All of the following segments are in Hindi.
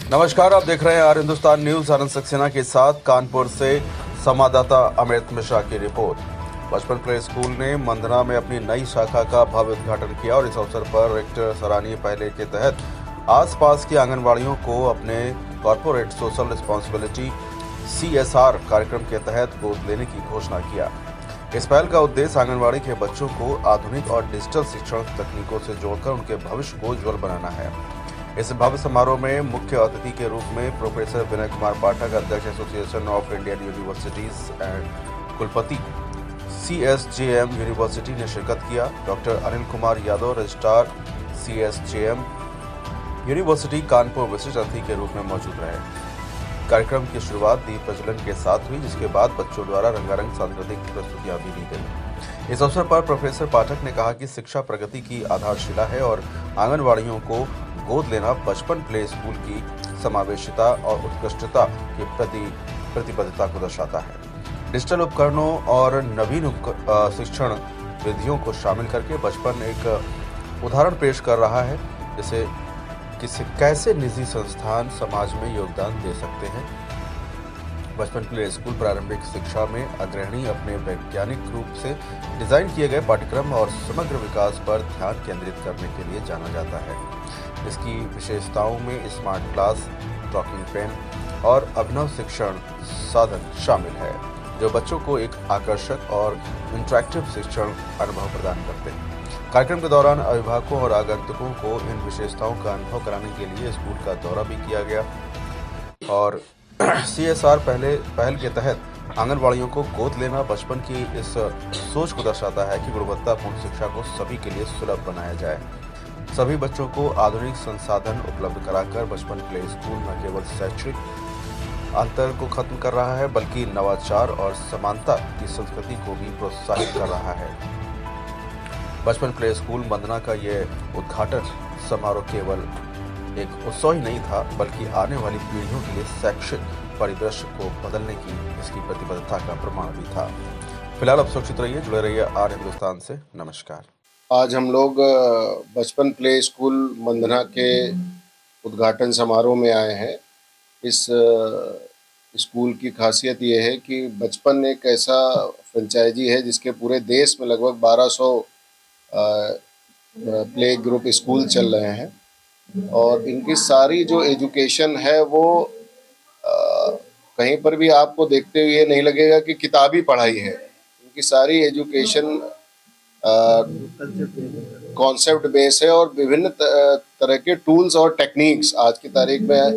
नमस्कार, आप देख रहे हैं आर हिंदुस्तान न्यूज। आनंद सक्सेना के साथ कानपुर से संवाददाता अमृत मिश्रा की रिपोर्ट। बचपन प्ले स्कूल ने मंदना में अपनी नई शाखा का भव्य उद्घाटन किया और इस अवसर पर रेक्टर सराहनीय पहले के तहत आसपास की आंगनबाड़ियों को अपने कॉर्पोरेट सोशल रिस्पॉन्सिबिलिटी CSR कार्यक्रम के तहत गोद लेने की घोषणा किया। इस पहल का उद्देश्य आंगनबाड़ी के बच्चों को आधुनिक और डिजिटल शिक्षण तकनीकों से जोड़कर उनके भविष्य को उज्जवल बनाना है। इस भव्य समारोह में मुख्य अतिथि के रूप में प्रोफेसर विनय कुमार पाठक, अध्यक्ष association of Indian universities and कुलपति CSJM यूनिवर्सिटी ने शिरकत किया। Doctor Anil Kumar Yadav, registrar CSJM university Kanpur, विशिष्ट अतिथि के रूप में मौजूद रहे। कार्यक्रम की शुरुआत दीप प्रज्वलन के साथ हुई, जिसके बाद बच्चों द्वारा रंगारंग सांस्कृतिक प्रस्तुतियां भी दी गई। इस अवसर पर प्रोफेसर पाठक ने कहा कि शिक्षा प्रगति की आधारशिला है और आंगनबाड़ियों को गोद लेना बचपन प्ले स्कूल की समावेशिता और उत्कृष्टता के प्रति प्रतिबद्धता को दर्शाता है। डिजिटल उपकरणों और नवीन शिक्षण विधियों को शामिल करके बचपन एक उदाहरण पेश कर रहा है, जैसे कैसे निजी संस्थान समाज में योगदान दे सकते हैं। बचपन प्ले स्कूल प्रारंभिक शिक्षा में अग्रणी, अपने वैज्ञानिक रूप से डिजाइन किए गए पाठ्यक्रम और समग्र विकास पर ध्यान केंद्रित करने के लिए जाना जाता है। इसकी विशेषताओं में स्मार्ट क्लास, टॉकिंग पेन और अभिनव शिक्षण साधन शामिल है, जो बच्चों को एक आकर्षक और इंटरैक्टिव शिक्षण अनुभव प्रदान करते हैं। कार्यक्रम के दौरान अभिभावकों और आगंतुकों को इन विशेषताओं का अनुभव कराने के लिए स्कूल का दौरा भी किया गया और CSR पहल के तहत आंगनबाड़ियों को गोद लेना बचपन की इस सोच को दर्शाता है कि गुणवत्तापूर्ण शिक्षा को सभी के लिए सुलभ बनाया जाए। सभी बच्चों को आधुनिक संसाधन उपलब्ध कराकर बचपन प्ले स्कूल न केवल शैक्षिक अंतर को खत्म कर रहा है, बल्कि नवाचार और समानता की संस्कृति को भी प्रोत्साहित कर रहा है। बचपन प्ले स्कूल मंदना का यह उद्घाटन समारोह केवल एक उत्सव ही नहीं था, बल्कि आने वाली पीढ़ियों के लिए शैक्षिक परिदृश्य को बदलने की इसकी प्रतिबद्धता का प्रमाण भी था। फिलहाल अब सुरक्षित रहिए, जुड़े रहिए आर हिंदुस्तान से। नमस्कार। आज हम लोग बचपन प्ले स्कूल मंदना के उद्घाटन समारोह में आए हैं। इस स्कूल की खासियत ये है कि बचपन एक ऐसा फ्रेंचाइजी है जिसके पूरे देश में लगभग 1200 प्ले ग्रुप स्कूल चल रहे हैं और इनकी सारी जो एजुकेशन है वो कहीं पर भी आपको देखते हुए नहीं लगेगा कि किताबी पढ़ाई है। इनकी सारी एजुकेशन कॉन्सेप्ट बेस है और विभिन्न तरह के टूल्स और टेक्निक्स आज की तारीख में,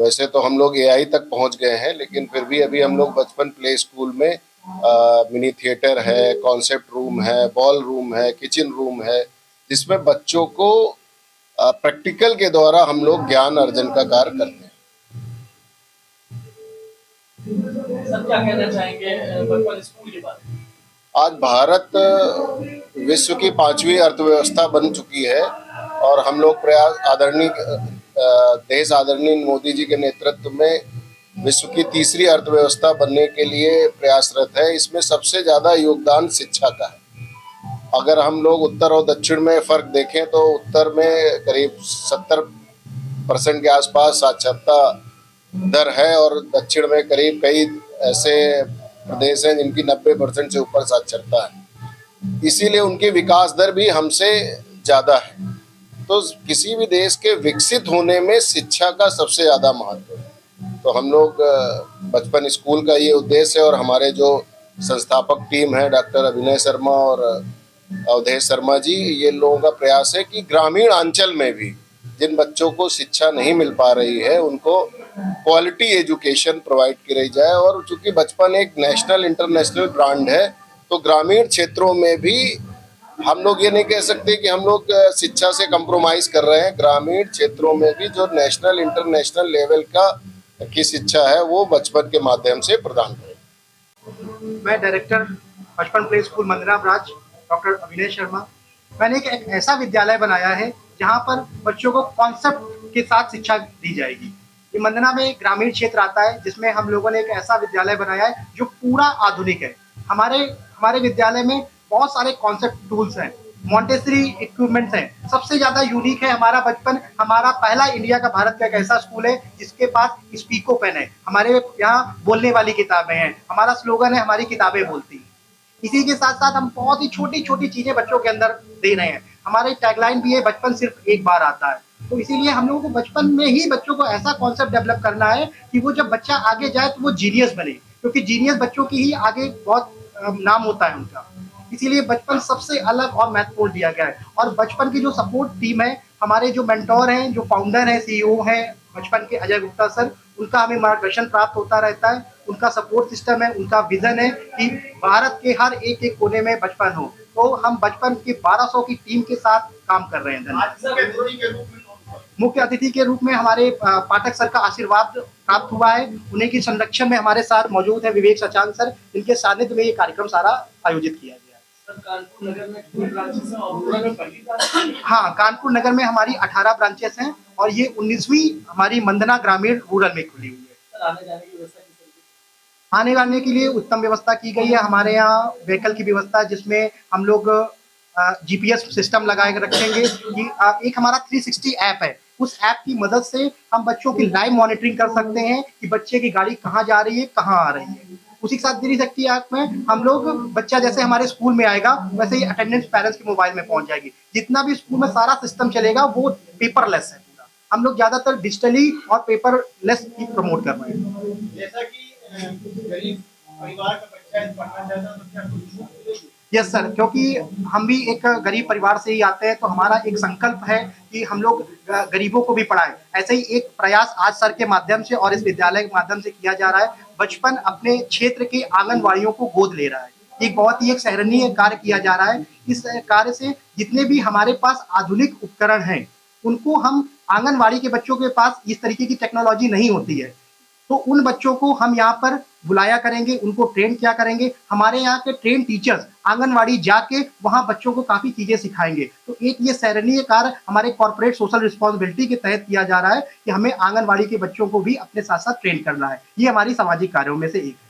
वैसे तो हम लोग AI तक पहुंच गए हैं, लेकिन फिर भी अभी हम लोग बचपन प्ले स्कूल में मिनी थिएटर है, कॉन्सेप्ट रूम है, बॉल रूम है, किचन रूम है, जिसमें बच्चों को प्रैक्टिकल के द्वारा हम लोग ज्ञान अर्जन का कार्य करते हैं। सर, क्या कहना चाहेंगे बचपन स्कूल के बारे में? आज भारत विश्व की 5वीं अर्थव्यवस्था बन चुकी है और हम लोग देश आदरणीय मोदी जी के नेतृत्व में विश्व की 3री अर्थव्यवस्था बनने के लिए प्रयासरत है। इसमें सबसे ज़्यादा योगदान शिक्षा का है। अगर हम लोग उत्तर और दक्षिण में फ़र्क देखें तो उत्तर में करीब 70% के आसपास साक्षरता दर है और दक्षिण में करीब कई ऐसे प्रदेश हैं जिनकी 90% से ऊपर साक्षरता है। इसीलिए उनकी विकास दर भी हमसे ज़्यादा है। तो किसी भी देश के विकसित होने में शिक्षा का सबसे ज़्यादा महत्व है। तो हम लोग बचपन स्कूल का ये उद्देश्य है और हमारे जो संस्थापक टीम है, डॉक्टर अभिनय शर्मा और अवधेश शर्मा जी, ये लोगों का प्रयास है कि ग्रामीण अंचल में भी जिन बच्चों को शिक्षा नहीं मिल पा रही है उनको क्वालिटी एजुकेशन प्रोवाइड की जाए। और चूंकि बचपन एक नेशनल इंटरनेशनल ब्रांड है, तो ग्रामीण क्षेत्रों में भी हम लोग ये नहीं कह सकते कि हम लोग शिक्षा से कंप्रोमाइज कर रहे हैं। ग्रामीण क्षेत्रों में भी जो नेशनल इंटरनेशनल लेवल की शिक्षा है वो बचपन के माध्यम से प्रदान करें। मैं डायरेक्टर बचपन play school Mandhana branch doctor अभिनय शर्मा। मैंने एक ऐसा विद्यालय बनाया है जहां पर बच्चों को कॉन्सेप्ट के साथ शिक्षा दी जाएगी। ये मंदना में ग्रामीण क्षेत्र आता है जिसमें हम लोगों ने एक ऐसा विद्यालय बनाया है जो पूरा आधुनिक है। हमारे विद्यालय में बहुत सारे कॉन्सेप्ट टूल्स हैं मॉन्टेसरी इक्विपमेंट्स हैं। सबसे ज्यादा यूनिक है हमारा बचपन। हमारा पहला इंडिया का, भारत का एक ऐसा स्कूल है जिसके पास स्पीको पेन है। हमारे यहाँ बोलने वाली किताबें हैं। हमारा स्लोगन है, हमारी किताबें बोलती हैं। इसी के साथ साथ हम बहुत ही छोटी छोटी चीजें बच्चों के अंदर दे रहे हैं। हमारी टैगलाइन भी है, बचपन सिर्फ एक बार आता है। तो इसीलिए हम लोगों को बचपन में ही बच्चों को ऐसा कॉन्सेप्ट डेवलप करना है कि वो जब बच्चा आगे जाए तो वो जीनियस बने, क्योंकि जीनियस बच्चों की ही आगे बहुत नाम होता है उनका। इसीलिए बचपन सबसे अलग और महत्वपूर्ण दिया गया है। और बचपन की जो सपोर्ट टीम है, हमारे जो मेंटोर हैं, जो फाउंडर हैं, सीईओ हैं बचपन के, अजय गुप्ता सर, उनका हमें मार्गदर्शन प्राप्त होता रहता है। उनका सपोर्ट सिस्टम है, उनका विजन है कि भारत के हर एक एक कोने में बचपन हो। तो हम बचपन की 1200 की टीम के साथ काम कर रहे हैं। धन्यवाद। मुख्य अतिथि के रूप में हमारे पाठक सर का आशीर्वाद प्राप्त हुआ है। उन्हीं की संरक्षण में हमारे साथ मौजूद है विवेक सचान सर, इनके सानिध्य में ये कार्यक्रम सारा आयोजित किया गया है। सर, कानपुर नगर में कितनी ब्रांचेस हैं और रूरल में पहली ब्रांच है? हाँ, कानपुर नगर में हमारी 18 ब्रांचेस हैं और ये 19वीं हमारी मंदना ग्रामीण रूरल में खुली हुई है। सर, आने जाने की व्यवस्था किस तरीके से? आने जाने के लिए उत्तम व्यवस्था की गई है। हमारे यहाँ व्हीकल की व्यवस्था, जिसमें हम लोग जीपीएस सिस्टम लगाए रखेंगे। कि एक हमारा 360 ऐप है, उस ऐप की मदद से हम बच्चों की लाइव मॉनिटरिंग कर सकते हैं कि बच्चे की गाड़ी कहाँ जा रही है, कहाँ आ रही है। उसी के साथ दिल्ली शक्ति ऐप में हम लोग, बच्चा जैसे हमारे स्कूल में आएगा वैसे ही अटेंडेंस पेरेंट्स के मोबाइल में पहुंच जाएगी। जितना भी स्कूल में सारा सिस्टम चलेगा वो पेपरलेस है पूरा। हम लोग ज्यादातर डिजिटली और पेपरलेस की प्रमोट कर रहे हैं। जैसा कि गरीब परिवार का बच्चा पढ़ना चाहता है तो क्या कुछ छूट मिलेगी? यस सर, क्योंकि हम भी एक गरीब परिवार से ही आते हैं, तो हमारा एक संकल्प है कि हम लोग गरीबों को भी पढ़ाएं। ऐसे ही एक प्रयास आज सर के माध्यम से और इस विद्यालय के माध्यम से किया जा रहा है। बचपन अपने क्षेत्र के आंगनवाड़ियों को गोद ले रहा है। एक बहुत ही एक सराहनीय कार्य किया जा रहा है। इस कार्य से जितने भी हमारे पास आधुनिक उपकरण हैं, उनको हम, आंगनवाड़ी के बच्चों के पास इस तरीके की टेक्नोलॉजी नहीं होती है, तो उन बच्चों को हम यहाँ पर बुलाया करेंगे, उनको ट्रेन किया करेंगे। हमारे यहाँ के ट्रेन टीचर्स आंगनवाड़ी जाके वहाँ बच्चों को काफी चीजें सिखाएंगे। तो एक ये सराहनीय कार्य हमारे कॉर्पोरेट सोशल रिस्पॉन्सिबिलिटी के तहत किया जा रहा है कि हमें आंगनवाड़ी के बच्चों को भी अपने साथ साथ ट्रेन करना है। ये हमारी सामाजिक कार्यों में से एक है।